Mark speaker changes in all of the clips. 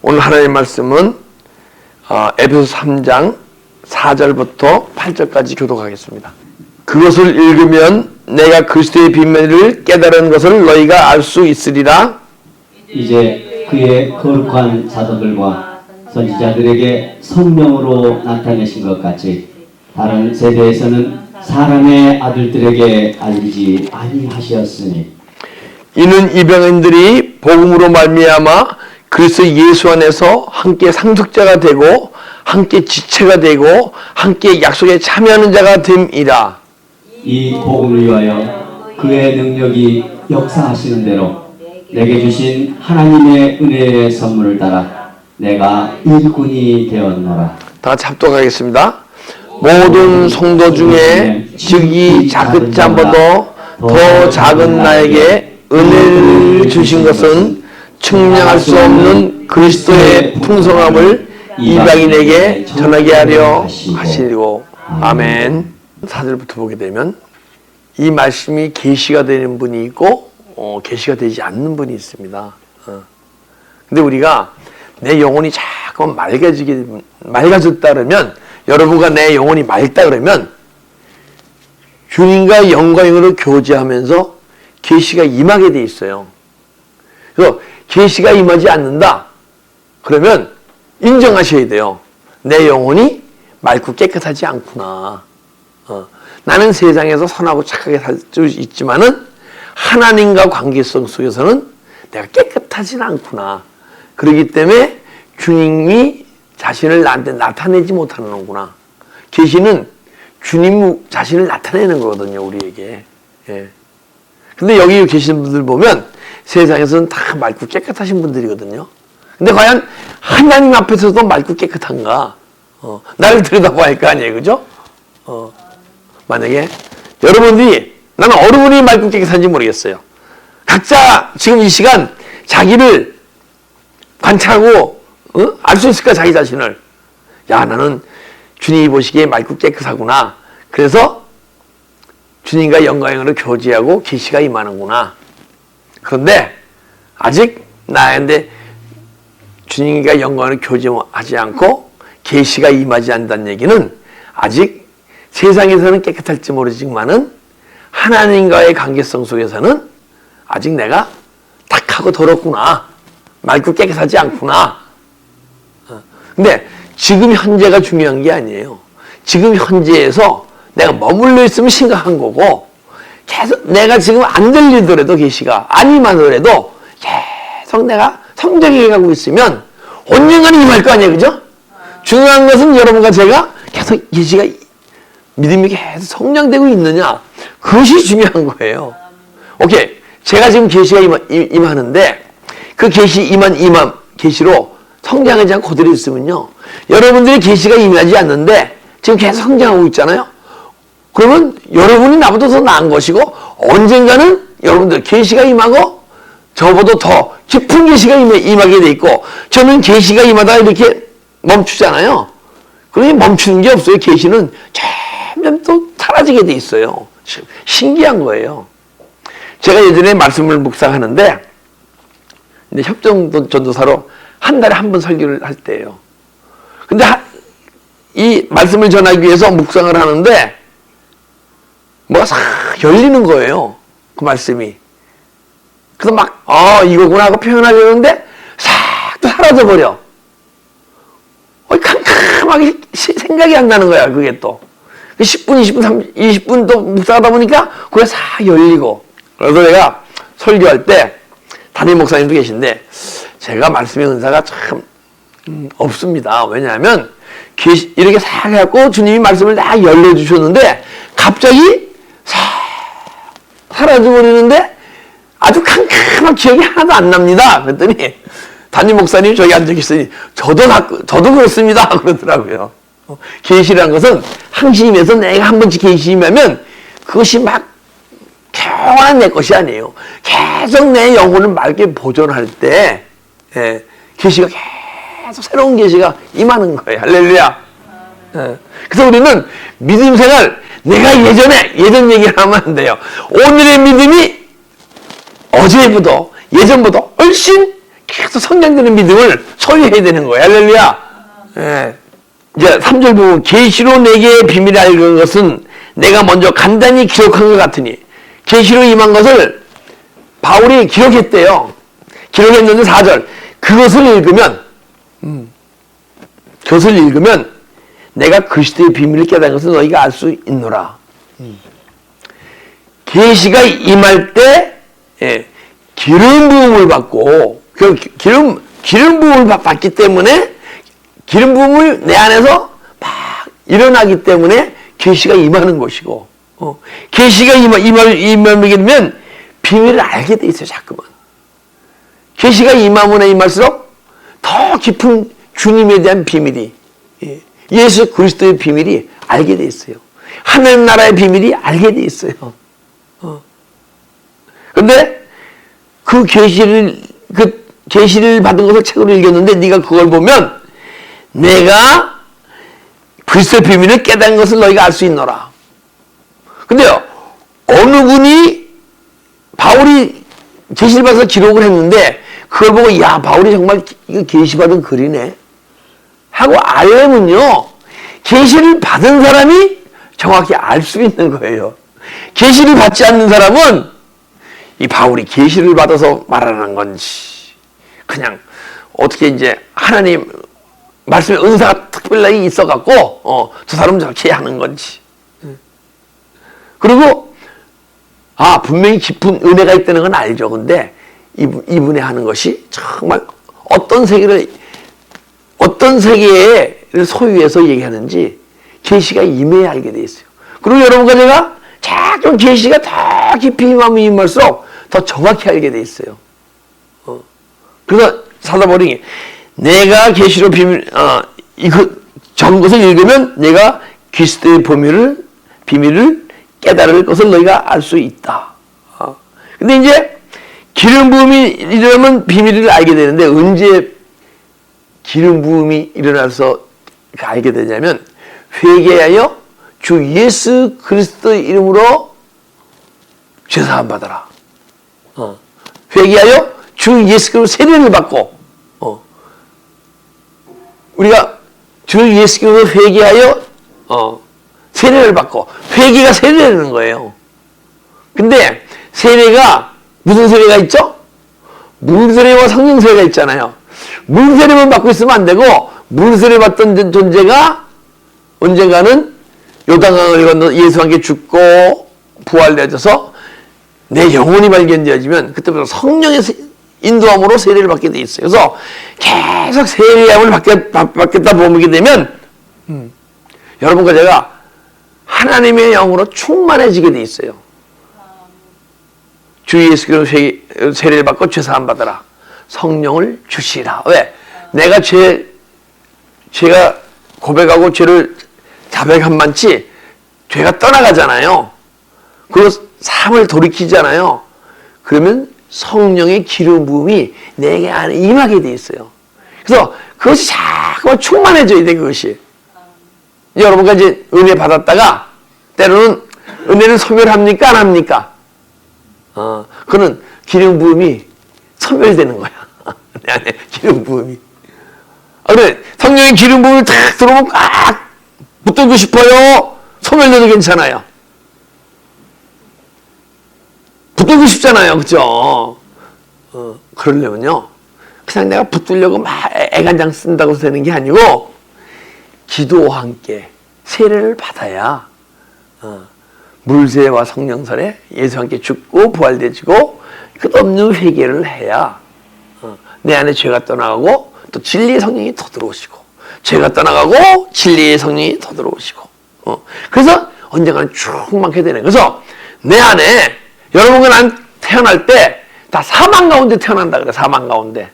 Speaker 1: 오늘 하나님의 말씀은 에베소 3장 4절부터 8절까지 교독하겠습니다. 그것을 읽으면 내가 그리스도의 비밀을 깨달은 것을 너희가 알 수 있으리라.
Speaker 2: 이제 그의 거룩한 사도들과 선지자들에게 성령으로 나타내신 것 같이 다른 세대에서는 사람의 아들들에게 알리지 아니하셨으니
Speaker 1: 이는 이방인들이 복음으로 말미암아 그리스도 예수 안에서 함께 상속자가 되고 함께 지체가 되고 함께 약속에 참여하는 자가 됨이라.
Speaker 2: 이 복음을 위하여 그의 능력이 역사하시는 대로 내게 주신 하나님의 은혜의 선물을 따라 내가 일꾼이 되었노라.
Speaker 1: 다 같이 합독하겠습니다. 모든 성도 중에 즉이 작은 자보다 더 작은 나에게 은혜를 주신 것은 측량할 수 없는 그리스도의 풍성함을 이방인에게 전하게 하려 하시리고. 아멘. 4절부터 보게 되면 이 말씀이 계시가 되는 분이 있고 계시가 되지 않는 분이 있습니다. 근데 우리가 내 영혼이 자꾸 맑아졌다 그러면, 여러분과 내 영혼이 맑다 그러면 주님과 영광으로 교제하면서 계시가 임하게 돼 있어요. 그래서 계시가 임하지 않는다 그러면 인정하셔야 돼요. 내 영혼이 맑고 깨끗하지 않구나. 나는 세상에서 선하고 착하게 살 수 있지만은 하나님과 관계성 속에서는 내가 깨끗하진 않구나. 그렇기 때문에 주님이 자신을 나한테 나타내지 못하는구나. 계시는 주님 자신을 나타내는 거거든요, 우리에게. 예. 근데 여기 계신 분들 보면 세상에서는 다 맑고 깨끗하신 분들이거든요. 근데 과연 하나님 앞에서도 맑고 깨끗한가? 나를 들여다봐야 할 거 아니에요, 그죠? 만약에 여러분들이, 나는 어느 분이 맑고 깨끗한지 모르겠어요. 각자 지금 이 시간 자기를 관찰하고 알 수 있을까, 자기 자신을. 야, 나는 주님이 보시기에 맑고 깨끗하구나. 그래서 주님과 영광으로 교제하고 계시가 임하는구나. 그런데 아직 나한테 주님과 영광으로 교제하지 않고 계시가 임하지 않는다는 얘기는 아직 세상에서는 깨끗할지 모르지만은 하나님과의 관계성 속에서는 아직 내가 탁하고 더럽구나. 맑고 깨끗하지 않구나. 근데 지금 현재가 중요한 게 아니에요. 지금 현재에서 내가 머물러 있으면 심각한 거고, 계속 내가 지금 안 들리더라도 계시가 안 임하더라도 계속 내가 성장해 가고 있으면 언젠가는 임할 거 아니에요, 그죠? 중요한 것은 여러분과 제가 계속 계시가 믿음이 계속 성장되고 있느냐, 그것이 중요한 거예요. 오케이, 제가 지금 계시가 임하는데 그 계시 임한 계시로 성장하지 않고 그대로 있으면요, 여러분들의 계시가 임하지 않는데 지금 계속 성장하고 있잖아요. 그러면 여러분이 나보다 더 나은 것이고, 언젠가는 여러분들 계시가 임하고 저보다 더 깊은 계시가 임하게 돼 있고, 저는 계시가 임하다 이렇게 멈추잖아요. 그러니 멈추는 게 없어요. 계시는 점점 또 사라지게 돼 있어요. 신기한 거예요. 제가 예전에 말씀을 묵상하는데, 근데 협정전도사로 한 달에 한 번 설교를 할 때예요. 근데 이 말씀을 전하기 위해서 묵상을 하는데 뭐가 싹 열리는 거예요, 그 말씀이. 그래서 막 이거구나 하고 표현하려는데 싹 또 사라져 버려. 캄캄하게 생각이 안 나는 거야, 그게 또. 10분, 20분, 20분 또 묵상하다 보니까 그게 싹 열리고. 그래서 내가 설교할 때 담임 목사님도 계신데 제가 말씀의 은사가 참 없습니다. 왜냐하면 이렇게 싹 해갖고 주님이 말씀을 다 열려주셨는데 갑자기 싹 사라져버리는데 아주 캄캄한 기억이 하나도 안 납니다. 그랬더니 담임 목사님 저기 앉아 계시더니 저도 그렇습니다 그러더라고요. 계시라는 것은 항심에서 내가 한 번씩 계시하면 그것이 막 평안한 내 것이 아니에요. 계속 내 영혼을 맑게 보존할 때 계시가 계속 새로운 계시가 임하는 거예요. 할렐루야. 그래서 우리는 믿음 생활, 내가 예전 얘기를 하면 안 돼요. 오늘의 믿음이 어제보다 예전보다 훨씬 계속 성장되는 믿음을 소유해야 되는 거예요. 할렐루야. 예. 이제 3절 보면 계시로 내게 비밀을 알는 것은 내가 먼저 간단히 기록한 것 같으니, 계시로 임한 것을 바울이 기록했대요. 기록했는데 4절 그것을 읽으면 내가 그리스도의 비밀을 깨달은 것을 너희가 알 수 있노라. 계시가 임할 때 기름 부음을 받고, 그 기름 부음을 받기 때문에, 기름 부음을 내 안에서 막 일어나기 때문에 계시가 임하는 것이고, 계시가 임하게 되면 비밀을 알게 돼 있어요. 자꾸만 계시가 임하면 임할수록 더 깊은 주님에 대한 비밀이, 예수 그리스도의 비밀이 알게 돼 있어요. 하나님 나라의 비밀이 알게 돼 있어요. 그런데 그 계시를 받은 것을 책으로 읽었는데 네가 그걸 보면 내가 그리스도의 비밀을 깨달은 것을 너희가 알 수 있노라. 근데요, 어느 분이 바울이 계시를 받아서 기록을 했는데 그걸 보고 야, 바울이 정말 이거 계시받은 글이네 하고 알려면요, 계시를 받은 사람이 정확히 알 수 있는 거예요. 계시를 받지 않는 사람은 이 바울이 계시를 받아서 말하는 건지, 그냥 어떻게 이제 하나님 말씀의 은사가 특별하게 있어갖고 저 사람은 저렇게 하는 건지, 그리고 분명히 깊은 은혜가 있다는 건 알죠. 근데 이분이 하는 것이 정말 어떤 세계를 소유해서 얘기하는지 계시가 임해야 알게 돼 있어요. 그리고 여러분과 제가 자꾸 계시가 더 깊이 임할수록 더 정확히 알게 돼 있어요. 그래서 사도 바울이 내가 계시로 적은 것을 읽으면 내가 그리스도의 비밀을 깨달을 것을 너희가 알 수 있다. 근데 이제 기름 부음이 일어나면 비밀을 알게 되는데, 언제 기름 부음이 일어나서 알게 되냐면, 회개하여 주 예수 그리스도의 이름으로 죄사함 받아라. 회개하여 주 예수 그리스도 세례를 받고, 우리가 주 예수 그리스도 회개하여 세례를 받고, 회개가 세례라는 거예요. 근데 세례가 무슨 세례가 있죠? 물세례와 성령 세례가 있잖아요. 물세례만 받고 있으면 안 되고, 물세례 받던 존재가 언젠가는 요단강을 건너 예수와 함께 죽고 부활되어져서 내 영혼이 발견되어지면 그때부터 성령의 인도함으로 세례를 받게 돼 있어요. 그래서 계속 세례함을 받겠다 보게 되면 여러분과 제가 하나님의 영으로 충만해지게 돼 있어요. 주 예수 그리스도 세례를 받고 죄사함 받아라. 성령을 주시라. 왜? 내가 죄가 고백하고 죄를 자백한 만치 죄가 떠나가잖아요. 그리고 삶을 돌이키잖아요. 그러면 성령의 기름 부음이 내게 안에 임하게 돼 있어요. 그래서 그것이 자꾸 충만해져야 돼, 그것이. 여러분과 이제 은혜 받았다가 때로는 은혜를 소멸합니까? 안 합니까? 그는 기름 부음이 소멸되는 거야. 내 안에 기름 부음이. 그래, 성령의 기름 부음이 탁 들어오면 꽉 붙들고 싶어요? 소멸돼도 괜찮아요. 붙들고 싶잖아요. 그죠? 그러려면요, 그냥 내가 붙들려고 막 애간장 쓴다고 되는 게 아니고, 기도와 함께 세례를 받아야, 물세와 성령설에 예수와 함께 죽고 부활되지고 끝없는 회개를 해야 내 안에 죄가 떠나가고 또 진리의 성령이 더 들어오시고, 죄가 떠나가고 진리의 성령이 더 들어오시고, 그래서 언젠가는 충만하게 되네. 그래서 내 안에, 여러분과 난 태어날 때 다 사망 가운데 태어난다 그래. 사망 가운데.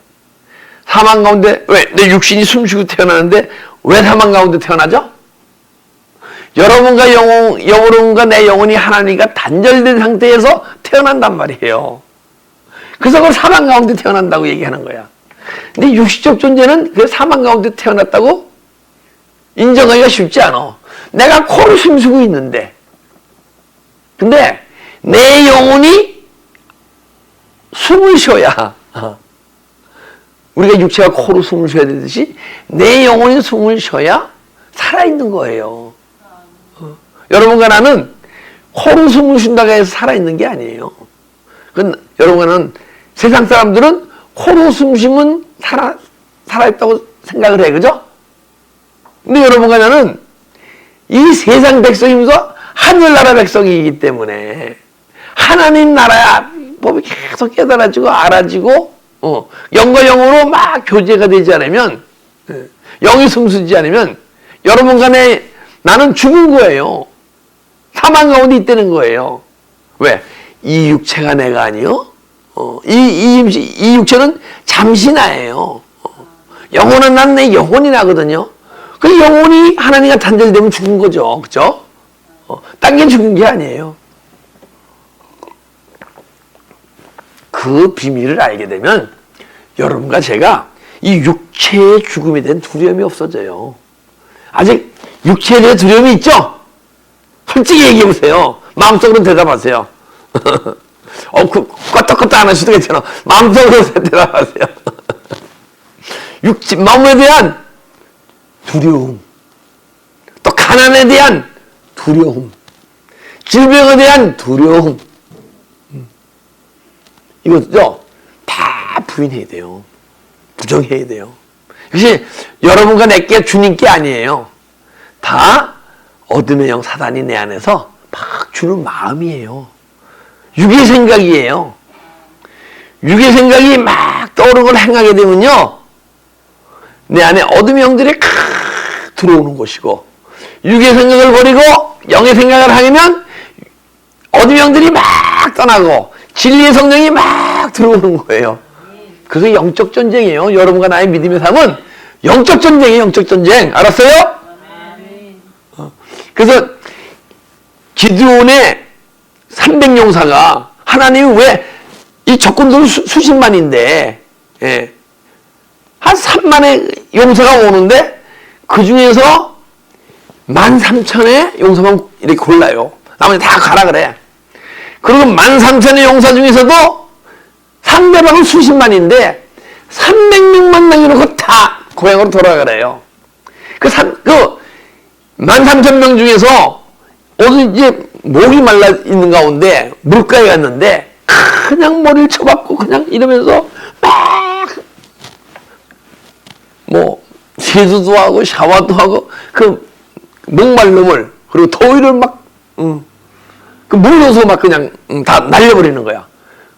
Speaker 1: 왜? 내 육신이 숨쉬고 태어나는데 왜 사망 가운데 태어나죠? 여러분과 내 영혼이 하나님과 단절된 상태에서 태어난단 말이에요. 그래서 그걸 사망 가운데 태어난다고 얘기하는 거야. 근데 육신적 존재는 그 사망 가운데 태어났다고 인정하기가 쉽지 않아. 내가 코로 숨쉬고 있는데, 근데 내 영혼이 숨을 쉬어야 우리가 육체가 코로 숨을 쉬어야 되듯이 내 영혼이 숨을 쉬어야 살아있는 거예요. 여러분과 나는 코로 숨을 쉰다고 해서 살아있는 게 아니에요. 여러분과는 세상 사람들은 코로 숨 쉬면 살아있다고 생각을 해. 그죠? 근데 여러분과 나는 이 세상 백성이면서 하늘나라 백성이기 때문에 하나님 나라야 법이 계속 깨달아지고 알아지고 영과 영으로 막 교제가 되지 않으면 영이 숨쉬지 않으면 여러분 간에 나는 죽은 거예요. 사망 가운데 있다는 거예요. 왜? 이 육체가 내가 아니요? 이 육체는 잠시 나예요. 영혼은 난 내 영혼이 나거든요. 그 영혼이 하나님과 단절되면 죽은 거죠. 그죠? 딴 게 죽은 게 아니에요. 그 비밀을 알게 되면 여러분과 제가 이 육체의 죽음에 대한 두려움이 없어져요. 아직 육체에 대한 두려움이 있죠? 솔직히 얘기해 보세요. 마음속으로 대답하세요. 껐다 안 하셔도 괜찮아. 마음속으로 대답하세요. 마음에 대한 두려움, 또 가난에 대한 두려움, 질병에 대한 두려움, 이것도 다 부인해야 돼요. 부정해야 돼요. 역시 여러분과 내게 주님께 아니에요. 다 어둠의 영 사단이 내 안에서 막 주는 마음이에요. 육의 생각이에요. 육의 생각이 막 떠오르는 걸 행하게 되면요, 내 안에 어둠의 영들이 들어오는 것이고, 육의 생각을 버리고 영의 생각을 하면 어둠의 영들이 막 떠나고 진리의 성령이 막 들어오는 거예요. 그게 영적 전쟁이에요. 여러분과 나의 믿음의 삶은 영적 전쟁이에요. 영적 전쟁. 알았어요? 그래서 기드온의 300용사가 하나님이 왜 이 적군들 수십만인데 한 3만의 용사가 오는데 그 중에서 13,000의 용사만 이렇게 골라요. 나머지 다 가라 그래. 그리고 13,000의 용사 중에서도 상대방은 수십만인데 300명만 남겨놓고 다 고향으로 돌아가래요. 그 13,000명 중에서 어디 이제 목이 말라 있는 가운데 물가에 갔는데 그냥 머리를 쳐박고 그냥 이러면서 막 세수도 하고 샤워도 하고 그 목말름을 그리고 더위를 막 그 물러서 막 그냥 다 날려버리는 거야.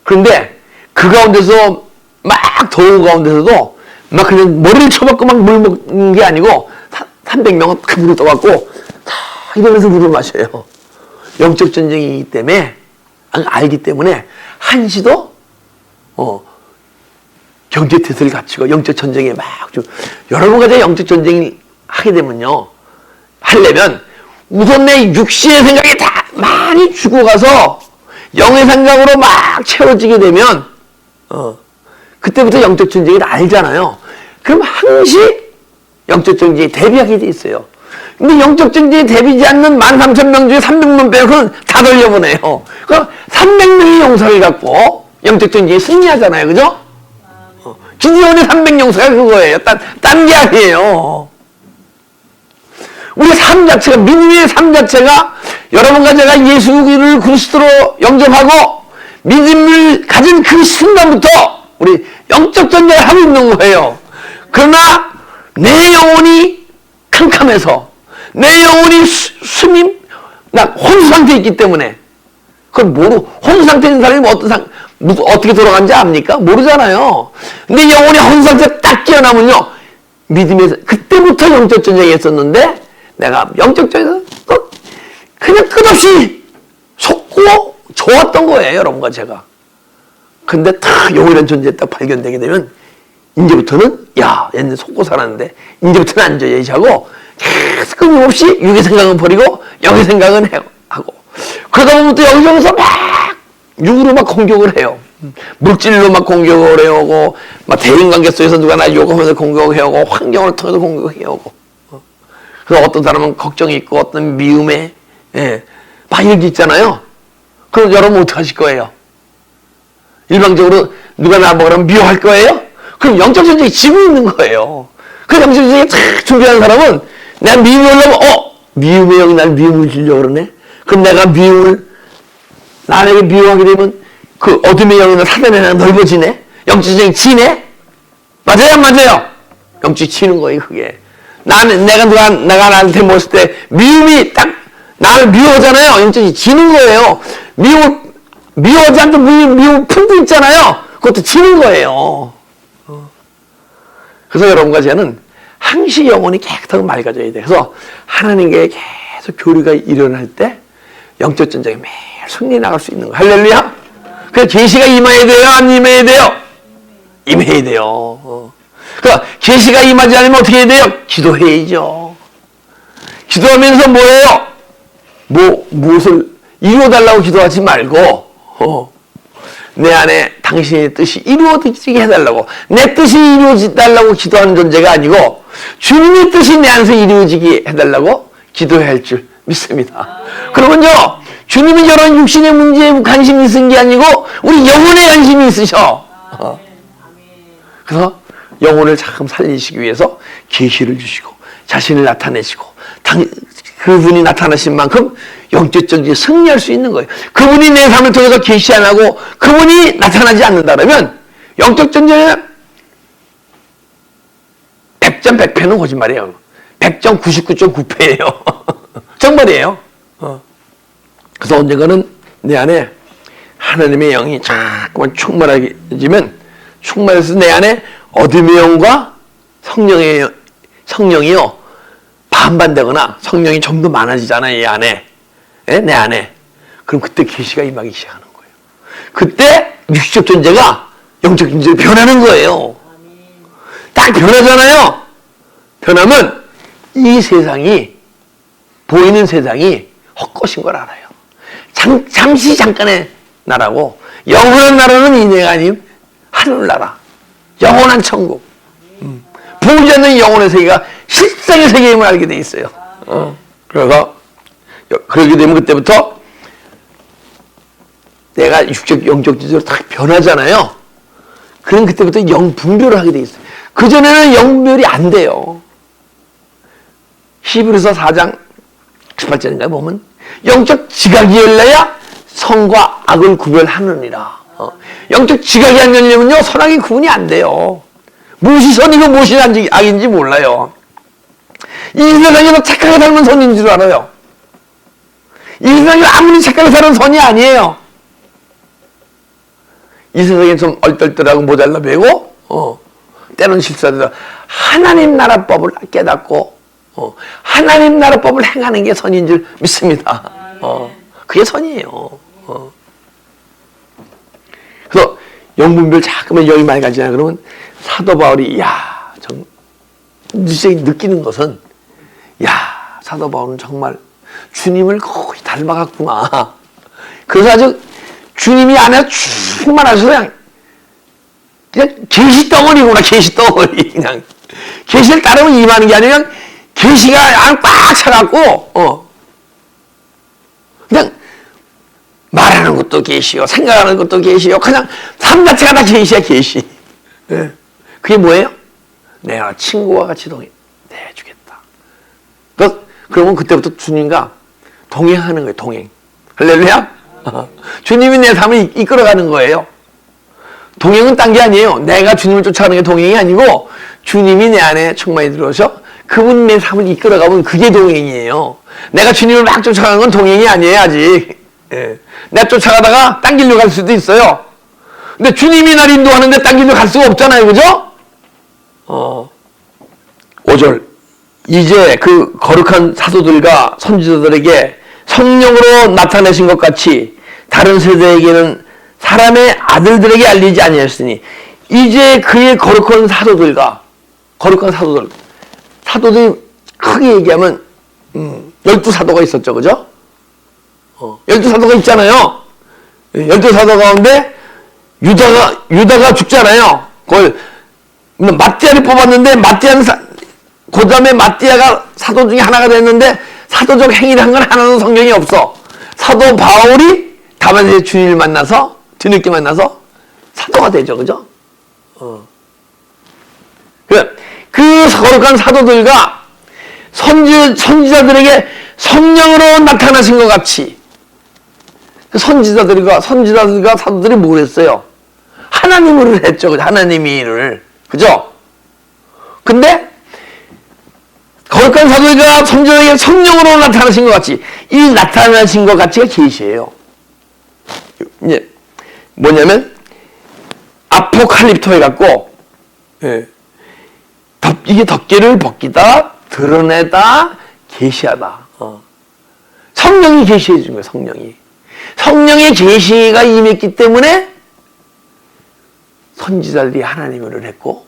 Speaker 1: 그런데 그 가운데서 막 더운 가운데서도 막 그냥 머리를 쳐박고 막 물 먹는 게 아니고 300명은 다 물을 떠갖고 다 이러면서 물을 마셔요. 영적 전쟁이기 때문에 알기 때문에 한시도 경제 태세를 갖추고 영적 전쟁에 막 여러분과 제 영적 전쟁을 하게 되면요, 하려면 우선 내 육신의 생각이 다 많이 죽어가서 영의 생각으로 막 채워지게 되면 그때부터 영적 전쟁을 알잖아요. 그럼 항시 영적 전쟁에 대비하게 돼 있어요. 근데 영적 전쟁에 대비지 않는 13,000명 중에 300명 빼고는 다 돌려보내요. 그럼 300명의 용사를 갖고 영적 전쟁에 승리하잖아요. 그죠? 기드온의 300용사가 그거예요. 딴 게 아니에요. 우리 삶 자체가, 믿음의 삶 자체가 여러분과 제가 예수를 그리스도로 영접하고 믿음을 가진 그 순간부터 우리 영적 전쟁을 하고 있는 거예요. 그러나 내 영혼이 캄캄해서 내 영혼이 혼수 상태에 있기 때문에 그걸 혼수 상태에 있는 사람이 어떻게 돌아가는지 압니까? 모르잖아요. 근데 영혼이 혼수 상태에 딱 깨어나면요, 믿음에서 그때부터 영적 전쟁이 있었는데 내가 영적 전쟁에서 그냥 끝없이 속고 좋았던 거예요. 여러분과 제가. 근데 딱 영혼이라는 존재에 딱 발견되게 되면 이제부터는 얘는 속고 살았는데 이제부터는 앉아야지 하고 계속 끊임없이 육의 생각은 버리고 영의 생각은 하고 그러다 보면 또 여기저기서 막 육으로 막 공격을 해요. 물질로 막 공격을 해오고 막 대인관계 속에서 누가 날 욕하면서 공격을 해오고 환경을 통해서 공격을 해오고 그래서 어떤 사람은 걱정이 있고 어떤 미움에 막 이렇게 있잖아요. 그럼 여러분 어떻게 하실 거예요? 일방적으로 누가 나보고 그러면 미워할 거예요? 그럼 영적 전쟁이 지고 있는 거예요. 그 영적 전쟁이 탁 준비하는 사람은 내가 미움이 올라오면 미움의 영이 날 미움을 주려고 그러네. 그럼 내가 나에게 미움하게 되면 그 어둠의 영이 사단에 넓어지네. 영적 전쟁이 지네. 맞아요, 안 맞아요? 영적 치는 거예요, 그게. 내가 나한테 모였을 때 미움이 딱 나를 미워하잖아요. 영적이 지는 거예요. 미워하지 않던 미움 품도 있잖아요. 그것도 지는 거예요. 그래서 여러분과 저는 항시 영혼이 깨끗하고 맑아져야 돼. 그래서 하나님께 계속 교류가 일어날 때 영적 전쟁에 매일 승리 나갈 수 있는 거. 할렐루야. 그래서 계시가 임해야 돼요, 안 임해야 돼요? 임해야 돼요. 그러니까 계시가 임하지 않으면 어떻게 해야 돼요? 기도해야죠. 기도하면서 뭐예요? 무엇을 이루어달라고 기도하지 말고 내 안에 당신의 뜻이 이루어지게 해달라고, 내 뜻이 이루어지달라고 기도하는 존재가 아니고 주님의 뜻이 내 안에서 이루어지게 해달라고 기도해야 할 줄 믿습니다. 그러면요, 주님이 저런 육신의 문제에 관심이 있은 게 아니고 우리 영혼에 관심이 있으셔. 그래서 영혼을 참 살리시기 위해서 계시를 주시고 자신을 나타내시고 그분이 나타나신 만큼 영적 전쟁에 승리할 수 있는 거예요. 그분이 내 삶을 통해서 계시 안 하고 그분이 나타나지 않는다면 영적 전쟁은 100점 100패는 거짓말이에요. 100점 99.9패예요. 정말이에요. 그래서 언젠가는 내 안에 하나님의 영이 자꾸만 충만해서 내 안에 어둠의 영과 성령이요 반반되거나 성령이 좀 더 많아지잖아요. 이 안에, 내 안에. 그럼 그때 계시가 임하기 시작하는 거예요. 그때 육적 존재가 영적 존재로 변하는 거예요. 딱 변하잖아요. 변하면 이 세상이, 보이는 세상이 헛것인 걸 알아요. 잠시 잠깐의 나라고, 영원한 나라는 이내가 아닌 하늘나라, 영원한 천국, 보이지 않는 영혼의 세계가 실상의 세계임을 알게 돼 있어요. 그래서 그러게 되면 그때부터 내가 영적 지적으로 딱 변하잖아요. 그럼 그때부터 영분별을 하게 돼 있어요. 그전에는 영분별이 안 돼요. 히브리서 4장 18절인가 보면 영적 지각이 열려야 선과 악을 구별하느니라. 영적 지각이 안 열리면요, 선악의 구분이 안 돼요. 무엇이 선이고 무엇이 악인지 몰라요. 이 세상에서 착하게 살면 선인 줄 알아요. 이 세상에 아무리 착하게 살면 선이 아니에요. 이 세상에 좀 얼떨떨하고 모자라 배고 때로는 실수하다 하나님 나라법을 깨닫고 하나님 나라법을 행하는 게 선인 줄 믿습니다. 그게 선이에요. 그래서 영분별 자꾸만 영이 많이 가지냐 그러면 사도 바울이 느끼는 것은 사도 바울은 정말 주님을 거의 닮아갔구나. 그래서 아주 주님이 안에 충만하셔서 그냥 계시 덩어리구나. 계시 덩어리. 그냥 계시를 따르면 임하는 게 아니라 그냥 계시가 안에 꽉 차갖고 그냥 말하는 것도 계시요, 생각하는 것도 계시요, 그냥 삶 자체가 다 계시야. 계시. 그게 뭐예요? 내가 친구와 같이 동행해주겠다. 그러면 그때부터 주님과 동행하는 거예요. 동행. 할렐루야? 주님이 내 삶을 이끌어가는 거예요. 동행은 딴 게 아니에요. 내가 주님을 쫓아가는 게 동행이 아니고 주님이 내 안에 충만히 들어오셔 그분 내 삶을 이끌어가면 그게 동행이에요. 내가 주님을 막 쫓아가는 건 동행이 아니에요. 아직. 내가 쫓아가다가 딴 길로 갈 수도 있어요. 근데 주님이 날 인도하는데 딴 길로 갈 수가 없잖아요. 그죠? 5절. 이제 그 거룩한 사도들과 선지자들에게 성령으로 나타내신 것 같이 다른 세대에게는 사람의 아들들에게 알리지 아니하였으니 이제 그의 거룩한 사도들과 사도들이 크게 얘기하면 12사도가 있었죠. 그죠? 12사도가 있잖아요. 12사도 가운데 유다가 죽잖아요. 그걸 마띠아를 뽑았는데 그 다음에 마띠아가 사도 중에 하나가 됐는데 사도적 행위를 한 건 하나도 성경이 없어. 사도 바울이 다만에 주님을 만나서 뒤늦게 만나서 사도가 되죠. 그죠? 그 거룩한 사도들과 선지자들에게 성령으로 나타나신 것 같이 그 선지자들과 사도들이 뭘 했어요? 하나님으로 했죠. 하나님의 일을. 그죠? 근데 거룩한 사도들과 선지자들에게 성령으로 나타나신 것 같이 이 나타나신 것 같이가 계시예요. 이제 뭐냐면 아포칼립토 해갖고 이게 덮개를 벗기다 드러내다 계시하다. 성령이 계시해 준 거예요. 성령의 계시가 임했기 때문에 선지자들이 하나님을 했고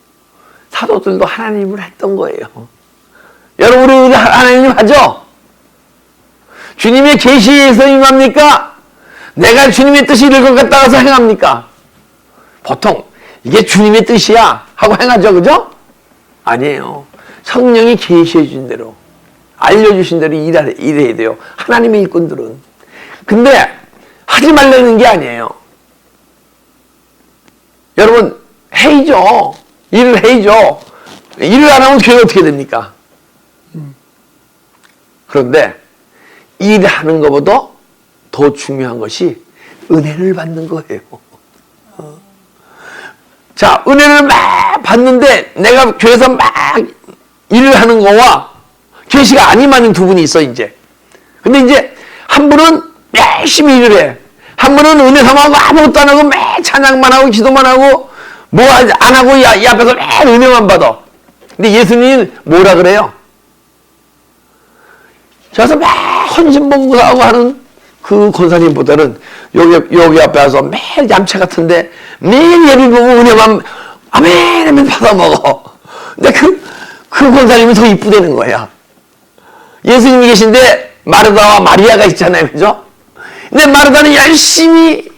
Speaker 1: 사도들도 하나님을 했던 거예요. 여러분 우리 하나님 하죠? 주님의 계시에서 임합니까? 내가 주님의 뜻이 이룰 것 같다 해서 행합니까? 보통 이게 주님의 뜻이야 하고 행하죠. 그죠? 아니에요. 성령이 계시해 준 대로 알려주신 대로 일해야 돼요. 하나님의 일꾼들은. 근데 하지 말라는 게 아니에요. 여러분 해야죠. 일을 해야죠. 일을 안 하면 교회가 어떻게 됩니까? 그런데 일하는 것보다 더 중요한 것이 은혜를 받는 거예요. 자, 은혜를 막 받는데 내가 교회에서 막 일을 하는 거와 계시가 안 임하는 두 분이 있어 이제. 근데 이제 한 분은 열심히 일을 해. 한 분은 은혜 삼아하고 아무것도 안 하고 매 찬양만 하고 기도만 하고 뭐 안 하고 이 앞에서 매 은혜만 받아. 근데 예수님이 뭐라 그래요? 저서 매 헌신봉사하고 하는 그 권사님보다는 여기 앞에 와서 매일 얌체 같은데 매일 예배 보고 은혜만 아멘 받아 먹어. 근데 그 권사님이 더 이쁘다는 거야. 예수님이 계신데 마르다와 마리아가 있잖아요. 그죠? 근데 마르다는 열심히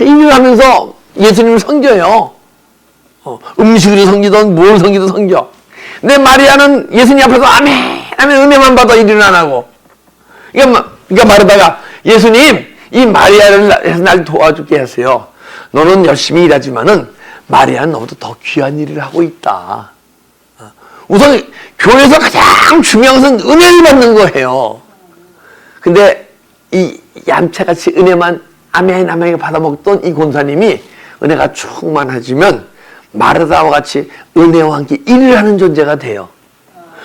Speaker 1: 일을 하면서 예수님을 섬겨요. 음식을 섬기든 뭘 섬기든 섬겨. 근데 마리아는 예수님 앞에서 아멘 하면 은혜만 받아 일을 안 하고. 그러니까 마르다가 예수님 이 마리아를 날 도와주게 하세요. 너는 열심히 일하지만은 마리아는 너보다 더 귀한 일을 하고 있다. 우선 교회에서 가장 중요한 것은 은혜를 받는 거예요. 근데 이 얌체같이 은혜만 아멘 받아먹던 이 권사님이 은혜가 충만해지면 마르다와 같이 은혜와 함께 일을 하는 존재가 돼요.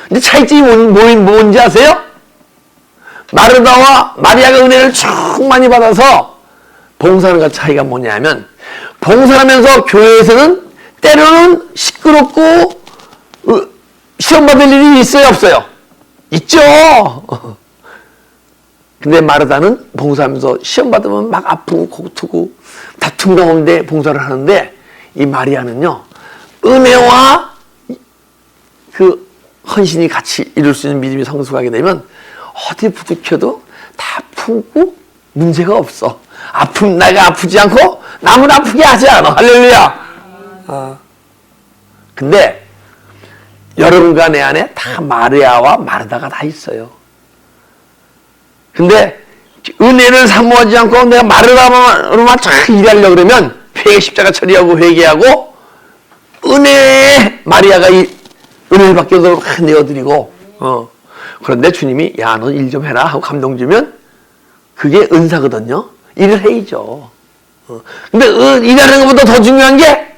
Speaker 1: 근데 차이점이 뭔지 아세요? 마르다와 마리아가 은혜를 충만히 받아서 봉사하는 것 차이가 뭐냐면 봉사하면서 교회에서는 때로는 시끄럽고 시험받을 일이 있어요 없어요? 있죠. 근데 마르다는 봉사하면서 시험받으면 막 아프고 고투고 다툼 가운데 봉사를 하는데 이 마리아는요 은혜와 그 헌신이 같이 이룰 수 있는 믿음이 성숙하게 되면 어디 부딪혀도 다 품고 문제가 없어. 내가 아프지 않고 남을 아프게 하지 않아. 할렐루야. 근데 여러분과 내 안에 다 마리아와 마르다가 다 있어요. 근데 은혜를 사모하지 않고 내가 마르다로만 쫙 일하려고 그러면 회개 십자가 처리하고 회개하고 마리아가 이 은혜를 받게 내어드리고 그런데 주님이 야 너 일 좀 해라 하고 감동 주면 그게 은사거든요. 일을 해야죠. 근데 일하는 것보다 더 중요한 게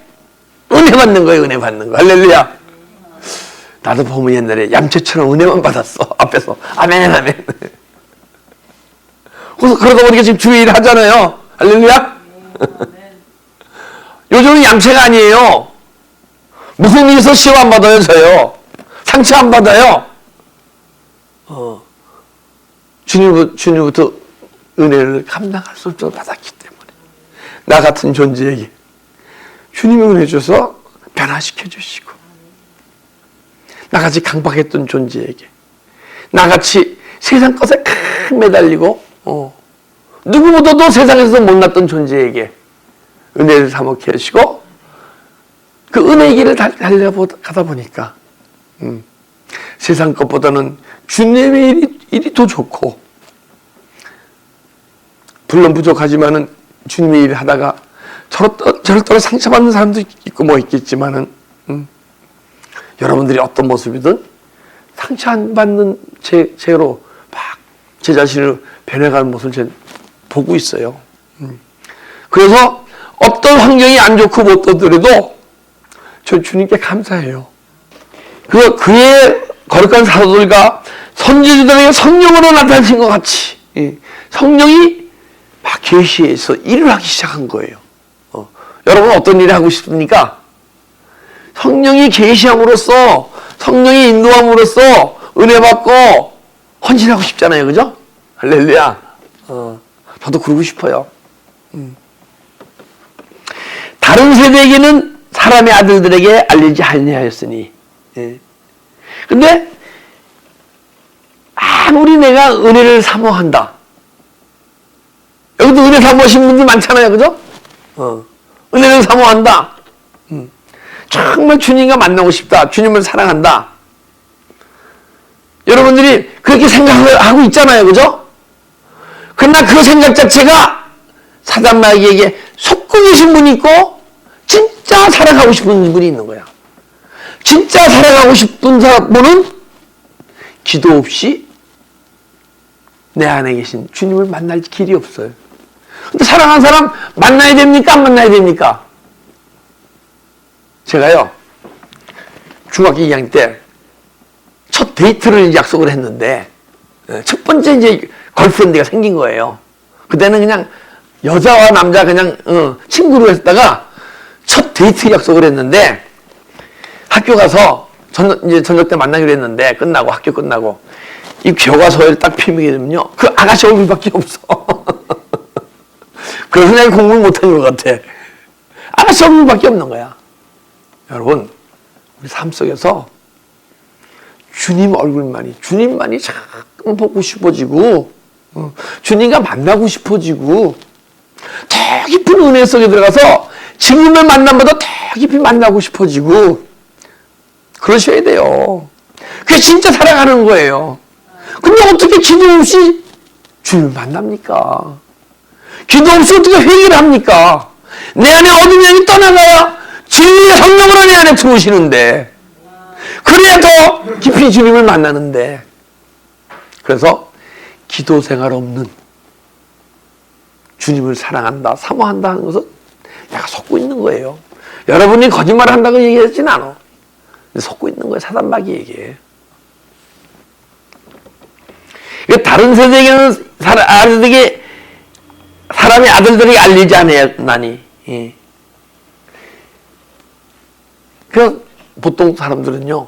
Speaker 1: 은혜 받는 거예요. 은혜 받는 거. 할렐루야. 나도 보면 옛날에 얌체처럼 은혜만 받았어. 앞에서 아멘. 그래서 그러다 보니까 지금 주일 하잖아요. 할렐루야. 요즘은 얌체가 아니에요. 무슨 일이 있어 시험 안 받아요. 저요. 상처 안 받아요. 주님부터 은혜를 감당할 수 없도록 받았기 때문에 나 같은 존재에게 주님이 은혜 주셔서 변화시켜 주시고 나같이 강박했던 존재에게 나같이 세상 것에 매달리고 누구보다도 세상에서 못났던 존재에게 은혜를 사먹게 하시고 그 은혜의 길을 달려가다 보니까 세상 것보다는 주님의 일이 더 좋고 물론 부족하지만은 주님의 일을 하다가 저를 따라 상처받는 사람도 있고 뭐 있겠지만은 여러분들이 어떤 모습이든 상처 안 받는 채로 막 제 자신을 변해가는 모습을 제가 보고 있어요. 그래서 어떤 환경이 안 좋고 못 떠들어도 저 주님께 감사해요. 그의 거룩한 사도들과 선지자들에게 성령으로 나타나신 것 같이 성령이 막 계시해서 일을 하기 시작한 거예요. 여러분 어떤 일을 하고 싶습니까? 성령이 계시함으로써 성령이 인도함으로써 은혜 받고 헌신하고 싶잖아요. 그죠? 할렐루야. 저도 그러고 싶어요. 다른 세대에게는 사람의 아들들에게 알리지 아니하였으니. 근데 아무리 내가 은혜를 사모한다. 여기도 은혜 사모하신 분들 많잖아요. 그죠? 은혜를 사모한다. 정말 주님과 만나고 싶다. 주님을 사랑한다. 여러분들이 그렇게 생각을 하고 있잖아요. 그죠? 그러나 그 생각 자체가 사단 마귀에게 속고 계신 분이 있고 진짜 사랑하고 싶은 분이 있는 거야. 진짜 사랑하고 싶은 분은 기도 없이 내 안에 계신 주님을 만날 길이 없어요. 근데 사랑하는 사람 만나야 됩니까? 안 만나야 됩니까? 제가요, 중학교 2학년 때 첫 데이트를 약속을 했는데, 첫 번째 이제 걸프렌드가 생긴 거예요. 그때는 그냥 여자와 남자 그냥, 친구로 했다가 첫 데이트 약속을 했는데, 학교 가서 이제 저녁 때 만나기로 했는데, 학교 끝나고, 이 교과서를 딱 펴게 되면요, 그 아가씨 얼굴밖에 없어. 그래서 내가 공부를 못한 것 같아. 아가씨 얼굴밖에 없는 거야. 여러분, 우리 삶 속에서 주님만이 자꾸 보고 싶어지고, 주님과 만나고 싶어지고, 더 깊은 은혜 속에 들어가서 지금의 만남보다 더 깊이 만나고 싶어지고, 그러셔야 돼요. 그게 진짜 사랑하는 거예요. 근데 어떻게 기도 없이 주님을 만납니까? 기도 없이 어떻게 회개를 합니까? 내 안에 어둠이 영이 떠나가야 진리의 성령으로 내 안에 들어오시는데, 그래야 더 깊이 주님을 만나는데. 그래서 기도 생활 없는 주님을 사랑한다, 사모한다 하는 것은 내가 속고 있는 거예요. 여러분이 거짓말 한다고 얘기하진 않아. 근데 속고 있는 거예요. 사단 마귀에게. 다른 세대에게는 사람의 아들들에게 알리지 않았나니. 그 보통 사람들은요,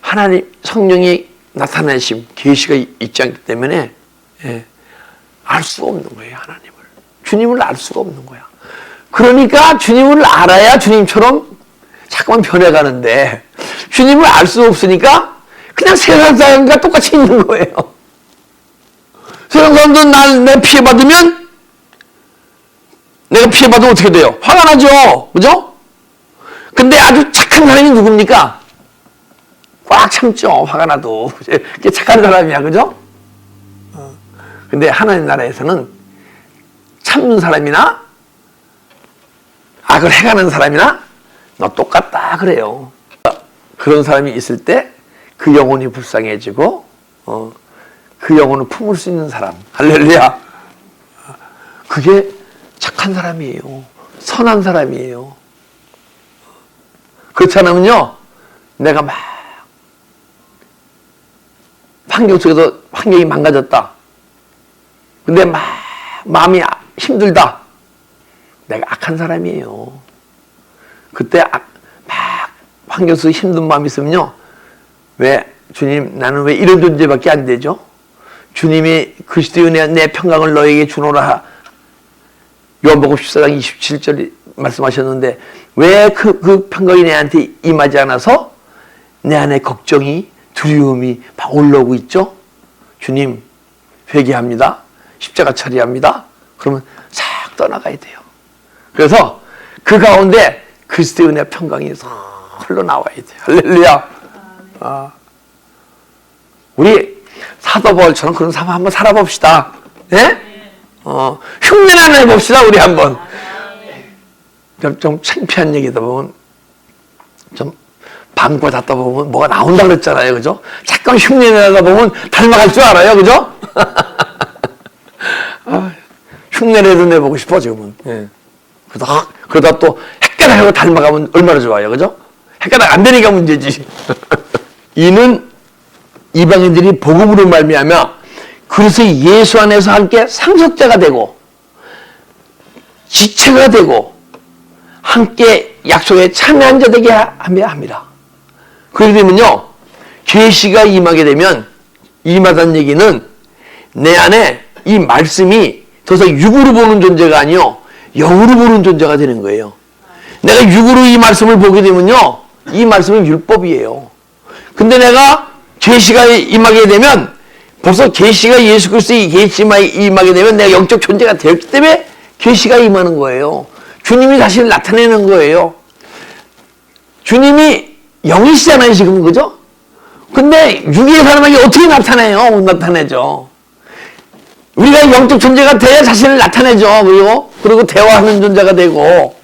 Speaker 1: 하나님 성령의 나타나심, 계시가 있지 않기 때문에 알 수가 없는 거예요. 하나님을, 주님을 알 수가 없는 거야. 그러니까 주님을 알아야 주님처럼 자꾸만 변해가는데, 주님을 알 수 없으니까 그냥 세상 사람과 똑같이 있는 거예요. 세상 사람들은 내가 피해받으면, 내가 피해받으면 어떻게 돼요? 화가 나죠? 그죠? 근데 아주 착한 사람이 누굽니까? 꽉 참죠. 화가 나도. 그게 착한 사람이야. 그죠? 근데 하나님 나라에서는 참는 사람이나 악을 해가는 사람이나 너 똑같다 그래요. 그런 사람이 있을 때 그 영혼이 불쌍해지고 그 영혼을 품을 수 있는 사람. 할렐루야. 그게 착한 사람이에요. 선한 사람이에요. 그렇지 않으면요, 내가 막 환경 속에서 환경이 망가졌다. 근데 막 마음이 힘들다. 내가 악한 사람이에요. 그때 막 환경 속에 힘든 마음이 있으면요, 왜 주님, 나는 왜 이런 존재밖에 안 되죠? 주님이 그리스도의 은혜와 내 평강을 너에게 주노라. 요한복음 14장 27절 말씀하셨는데, 왜 그 평강이 내한테 임하지 않아서 내 안에 걱정이, 두려움이 막 올라오고 있죠? 주님, 회개합니다. 십자가 처리합니다. 그러면 싹 떠나가야 돼요. 그래서 그 가운데 그리스도의 은혜와 평강이 흘러나와야 돼요. 할렐루야. 우리 사도 바울처럼 그런 삶 한번 살아봅시다. 예? 흉내나 한번 해봅시다. 우리 한번. 좀 창피한 얘기다 보면 좀 광고 닫다 보면 뭐가 나온다 그랬잖아요. 그죠? 잠깐 흉내 내다 보면 닮아갈 줄 알아요. 그죠? 아, 흉내내도 내보고 싶어, 지금은. 예. 그러다 또 헷갈려하고 닮아가면 얼마나 좋아요. 그죠? 헷갈려 안 되니까 문제지. 이는 이방인들이 복음으로 말미암아 그래서 예수 안에서 함께 상속자가 되고 지체가 되고 함께 약속에 참여한 자 되게 하며 합니다. 그렇게 되면요, 계시가 임하게 되면, 임하다는 얘기는 내 안에 이 말씀이 더 이상 육으로 보는 존재가 아니요 영으로 보는 존재가 되는 거예요. 내가 육으로 이 말씀을 보게 되면요, 이 말씀은 율법이에요. 근데 내가 계시가 임하게 되면, 벌써 계시가 예수 그리스도의 계시가 임하게 되면 내가 영적 존재가 되었기 때문에 계시가 임하는 거예요. 주님이 자신을 나타내는 거예요. 주님이 영이시잖아요, 지금. 그죠? 근데 육의 사람에게 어떻게 나타내요? 못 나타내죠. 우리가 영적 존재가 돼야 자신을 나타내죠. 그리고 대화하는 존재가 되고,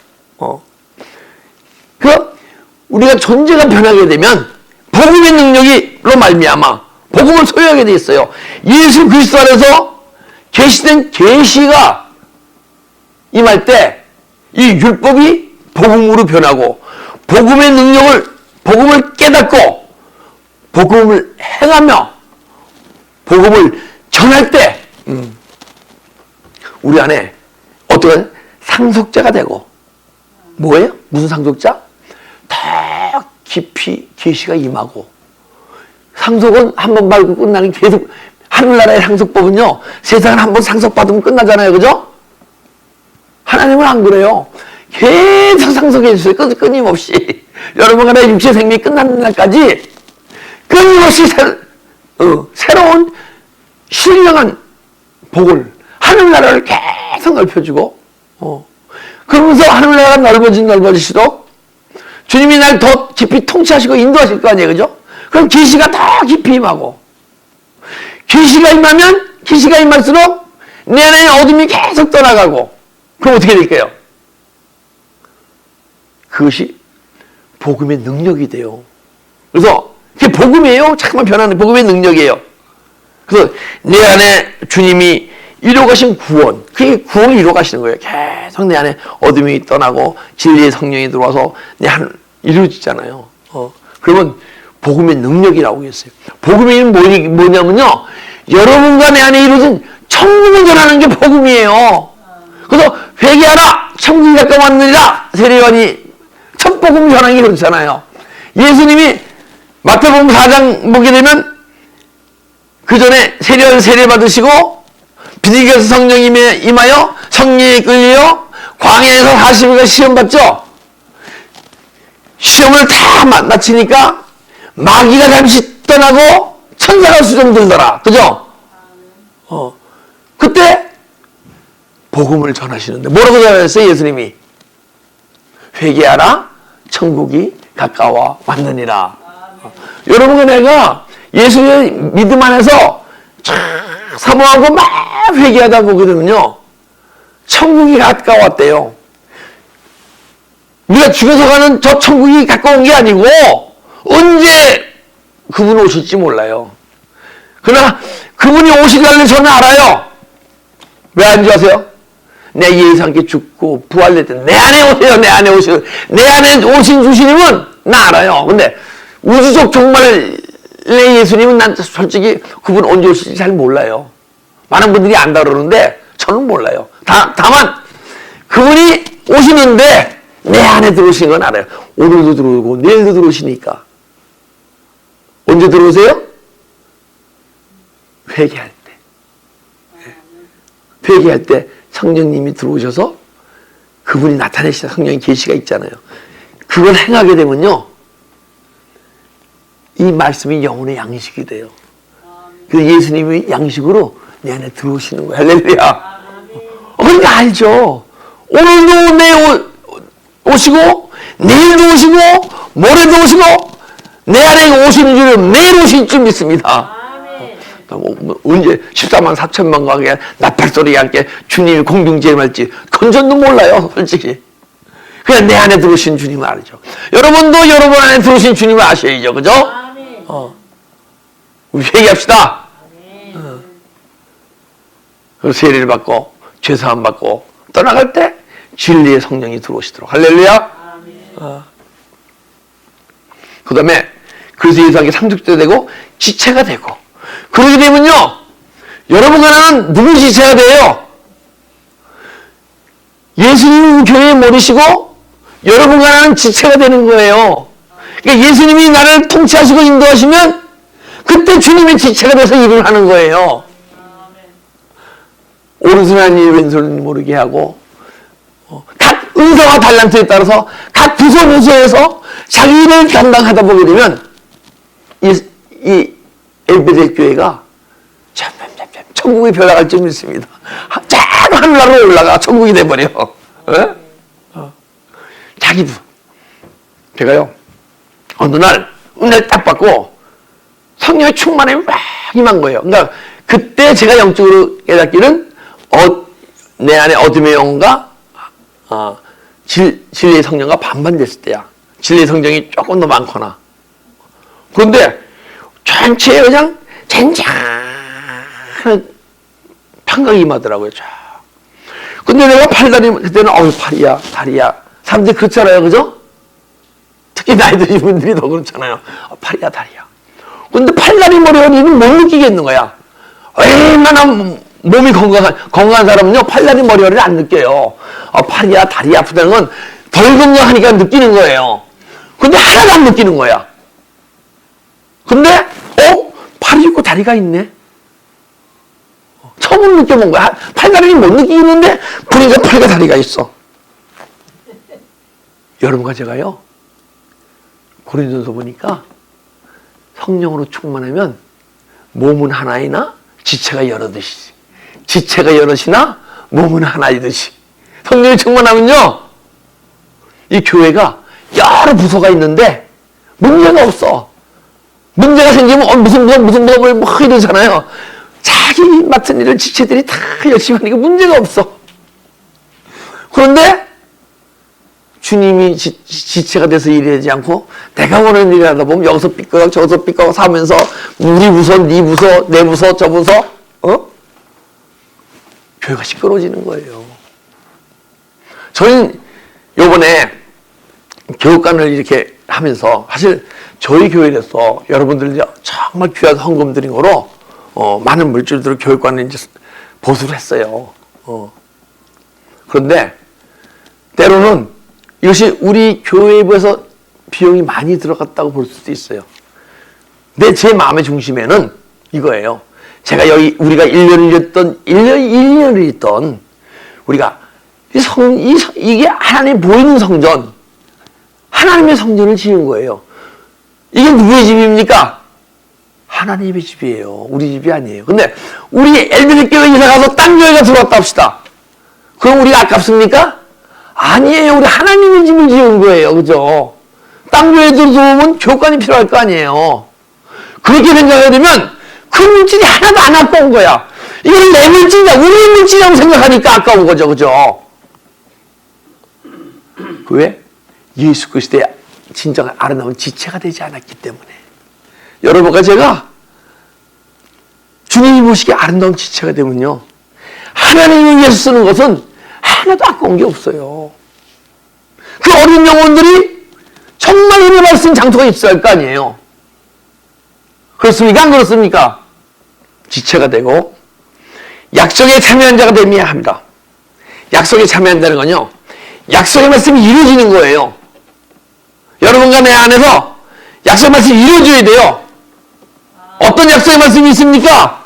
Speaker 1: 우리가 존재가 변하게 되면 복음의 능력으로 말미암아 복음을 소유하게 돼 있어요. 예수 그리스도 안에서 계시된 계시가 임할 때 이 율법이 복음으로 변하고 복음의 복음을 깨닫고 복음을 행하며 복음을 전할 때 우리 안에 어떤 상속자가 되고, 뭐예요? 무슨 상속자? 더 깊이 계시가 임하고, 상속은 한 번 받고 끝나는, 계속 하늘나라의 상속법은요, 세상을 한 번 상속받으면 끝나잖아요. 그죠? 하나님은 안 그래요. 계속 상속해 주세요. 끊임없이. 여러분 간의 육체 생명이 끝나는 날까지 끊임없이 새로운 신령한 복을, 하늘나라를 계속 넓혀주고, 그러면서 하늘나라가 넓어질수록 주님이 날 더 깊이 통치하시고 인도하실 거 아니에요. 그죠? 그럼 계시가 더 깊이 임하고, 계시가 임할수록 내 안에 어둠이 계속 떠나가고, 그럼 어떻게 될까요? 그것이 복음의 능력이 돼요. 그래서 그게 복음이에요. 잠깐만 변하는 복음의 능력이에요. 그래서 내 안에 주님이 이루어가신 구원, 그게 구원을 이루어가시는 거예요. 계속 내 안에 어둠이 떠나고 진리의 성령이 들어와서 내 안에 이루어지잖아요. 그러면 복음의 능력이라고 했어요. 복음이 뭐냐면요, 여러분과 내 안에 이루어진 천국을 전하는 게 복음이에요. 그래서 회개하라, 천국이 가까웠느니라. 세례요한이 첫 복음 전하는 게 그렇잖아요. 예수님이 마태복음 4장 보게 되면 그 전에 세례요한 세례 받으시고 비둘기에서 성령이 임하여 성령에 끌려 광야에서 40일간 시험 받죠. 시험을 다 마치니까 마귀가 잠시 떠나고 천사가 수종 들더라. 그죠? 그때 복음을 전하시는데 뭐라고 전하셨어요? 예수님이 회개하라, 천국이 가까워 왔느니라. 여러분과 내가 예수의 믿음 안에서 사모하고 막 회개하다 보게 되면요, 천국이 가까웠대요. 우리가 죽어서 가는 저 천국이 가까운 게 아니고 언제 그분 오실지 몰라요. 그러나 그분이 오실 날을 저는 알아요. 왜 안 좋아하세요? 내 예수 함께 죽고 부활될 때 내 안에 오세요. 내 안에 오신 주시님은 나 알아요. 근데 우주적 종말의 예수님은 난 솔직히 그분 언제 오실지 잘 몰라요. 많은 분들이 안다 그러는데 저는 몰라요. 다만 그분이 오시는데 내 안에 들어오시는 건 알아요. 오늘도 들어오고 내일도 들어오시니까. 언제 들어오세요? 회개할 때. 회개할 때 성령님이 들어오셔서 그분이 나타내시는 성령의 계시가 있잖아요. 그걸 행하게 되면요, 이 말씀이 영혼의 양식이 돼요. 그래서 예수님이 양식으로 내 안에 들어오시는 거예요. 할렐루야. 그러니까 알죠. 오늘도 오시고 내일도 오시고 모레도 오시고 내 안에 오시는 줄은 매일 오실 줄 믿습니다. 언제 14만 4천만 가게 나팔소리와 함께 주님이 공중제임할지 건전도 몰라요, 솔직히. 그냥 내 안에 들어오신 주님을 알죠. 여러분도 여러분 안에 들어오신 주님을 아셔야죠. 그죠? 우리 회개합시다. 그리고 세례를 받고 죄사함 받고 떠나갈 때 진리의 성령이 들어오시도록. 할렐루야. 그 다음에 그래서 예수님께 상속자 되고 지체가 되고, 그러게 되면요 여러분과 나는 누구 지체가 돼요? 예수님 교회에 모르시고 여러분과 나는 지체가 되는 거예요. 그러니까 예수님이 나를 통치하시고 인도하시면 그때 주님의 지체가 돼서 일을 하는 거예요. 오른손 아니 왼손 모르게 하고, 각 은사와 달란트에 따라서 각 부서에서 자기 일을 담당하다 보게 되면 이 엘베벳 교회가 천국에 벼락갈 줄 믿습니다. 쫙 하늘나라로 올라가 천국이 돼버려. 자기도. 제가요 어느 날 은혜를 딱 받고 성령의 충만함이 막 임한 거예요. 그러니까 그때 제가 영적으로 깨닫기는 내 안에 어둠의 영과 진리의 성령과 반반 됐을 때야. 진리의 성령이 조금 더 많거나. 그런데 전체에 그냥 젠장한 판각이 임하더라고요. 근데 내가 팔다리, 그때는 팔이야 다리야. 사람들이 그렇잖아요. 그죠? 특히 나이 드신 분들이 더 그렇잖아요. 팔이야 다리야. 근데 팔다리 머리허리는 못 느끼겠는 거야. 얼마나 몸이 건강한 사람은요 팔다리 머리허리를 안 느껴요. 팔이야 다리 아프다는 건 덜 건강하니까 느끼는 거예요. 근데 하나도 안 느끼는 거야. 근데 팔이 있고 다리가 있네. 처음 느껴본 거야. 팔다리는 못 느끼는데 보니까 팔과 다리가 있어. 여러분과 제가요 고린도서 보니까 성령으로 충만하면 몸은 하나이나 지체가 여럿이지. 지체가 여럿이나 몸은 하나이듯이. 성령이 충만하면요 이 교회가 여러 부서가 있는데 문제가 없어. 문제가 생기면 무슨 뭐 이러잖아요. 자기 맡은 일을 지체들이 다 열심히 하니까 문제가 없어. 그런데 주님이 지체가 돼서 일하지 않고 내가 원하는 일을 하다 보면 여기서 삐끄덕 저기서 삐끄덕 사면서 우리 부서, 네 부서, 내 부서, 저 부서 교회가 시끄러워지는 거예요. 저는 요번에 교육관을 이렇게 하면서 사실 저희 교회에서 여러분들 정말 귀한 헌금 드린 거로 많은 물질들을 교육관을 이제 보수를 했어요. 그런데 때로는 이것이 우리 교회부에서 비용이 많이 들어갔다고 볼 수도 있어요. 근데 제 마음의 중심에는 이거예요. 제가 우리가 1년을 있던 우리가 이게 하나님 보이는 성전, 하나님의 성전을 지은 거예요. 이게 누구의 집입니까? 하나님의 집이에요. 우리 집이 아니에요. 근데 우리 엘베벳 교회 이사 가서 딴 교회가 들어왔다 합시다. 그럼 우리가 아깝습니까? 아니에요. 우리 하나님의 집을 지은 거예요. 그죠? 딴 교회 들어오면 교육관이 필요할 거 아니에요. 그렇게 생각하게 되면 그 물질이 하나도 안 아까운 거야. 이건 내 물질이야. 우리 물질이라고 생각하니까 아까운 거죠. 그죠? 왜? 예수 그리스도의 진정한 아름다운 지체가 되지 않았기 때문에. 여러분과 제가 주님이 보시기에 아름다운 지체가 되면요 하나님을 위해서 쓰는 것은 하나도 아까운 게 없어요. 그 어린 영혼들이 정말 은혜 받을 장소가 있어야 할 거 아니에요. 그렇습니까? 안 그렇습니까? 지체가 되고 약속에 참여한 자가 되어야 합니다. 약속에 참여한다는 건요 약속의 말씀이 이루어지는 거예요. 여러분과 내 안에서 약속의 말씀이 이루어져야 돼요. 어떤 약속의 말씀이 있습니까?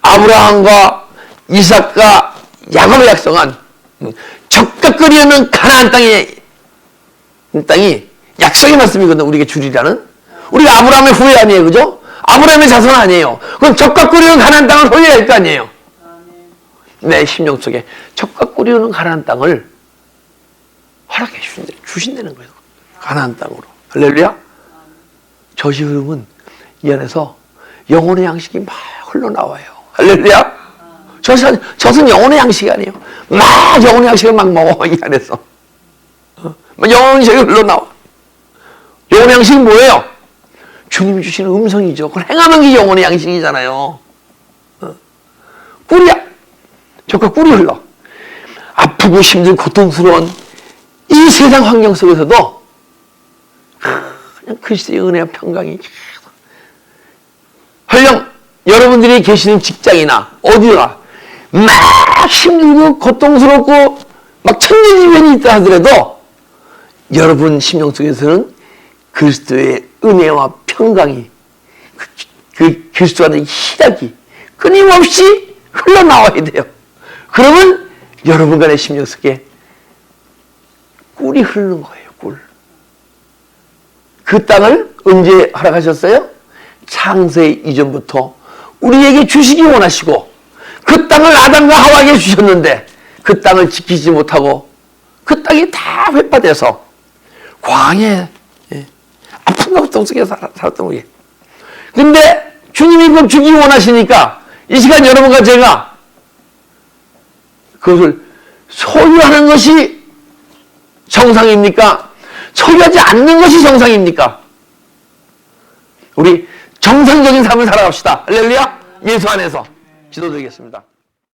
Speaker 1: 아브라함과 이삭과 야곱의 약속한 적각거리는 가나안 땅이 약속의 말씀이거든. 우리에게 주리라는. 우리가 아브라함의 후예 아니에요. 그죠? 아브라함의 자손 아니에요. 그럼 적각거리는 가나안 땅을 소유할 거 아니에요. 내 심령 속에 적각거리는 가나안 땅을 허락해 주신다는 거예요. 가나안 땅으로. 할렐루야. 저시 흐름은 이 안에서 영혼의 양식이 막 흘러나와요. 할렐루야. 젖은 영혼의 양식이 아니에요. 막 영혼의 양식을 막 먹어 이 안에서. 영원히 저기 흘러나와. 영혼의 양식이 뭐예요? 주님이 주시는 음성이죠. 그걸 행하는 게 영혼의 양식이잖아요. 꿀이야. 저가 꿀이 흘러. 아프고 힘들고 고통스러운 이 세상 환경 속에서도 그냥 그리스도의 은혜와 평강이 헐령 여러분들이 계시는 직장이나 어디가 막 힘들고 고통스럽고 막 천재지변이 있다 하더라도 여러분 심령 속에서는 그리스도의 은혜와 평강이 그 그리스도와의 희락이 끊임없이 흘러나와야 돼요. 그러면 여러분 간의 심령 속에 꿀이 흐르는 거예요. 꿀. 그 땅을 언제 허락하셨어요? 창세 이전부터 우리에게 주시기 원하시고 그 땅을 아담과 하와에게 주셨는데 그 땅을 지키지 못하고 그 땅이 다 회파돼서 광야에 아픈 고통 속에 살았던 거예요. 근데 주님이 그걸 주기 원하시니까 이 시간 여러분과 제가 그것을 소유하는 것이 정상입니까? 소유하지 않는 것이 정상입니까? 우리 정상적인 삶을 살아갑시다. 할렐루야. 예수 안에서 기도드리겠습니다.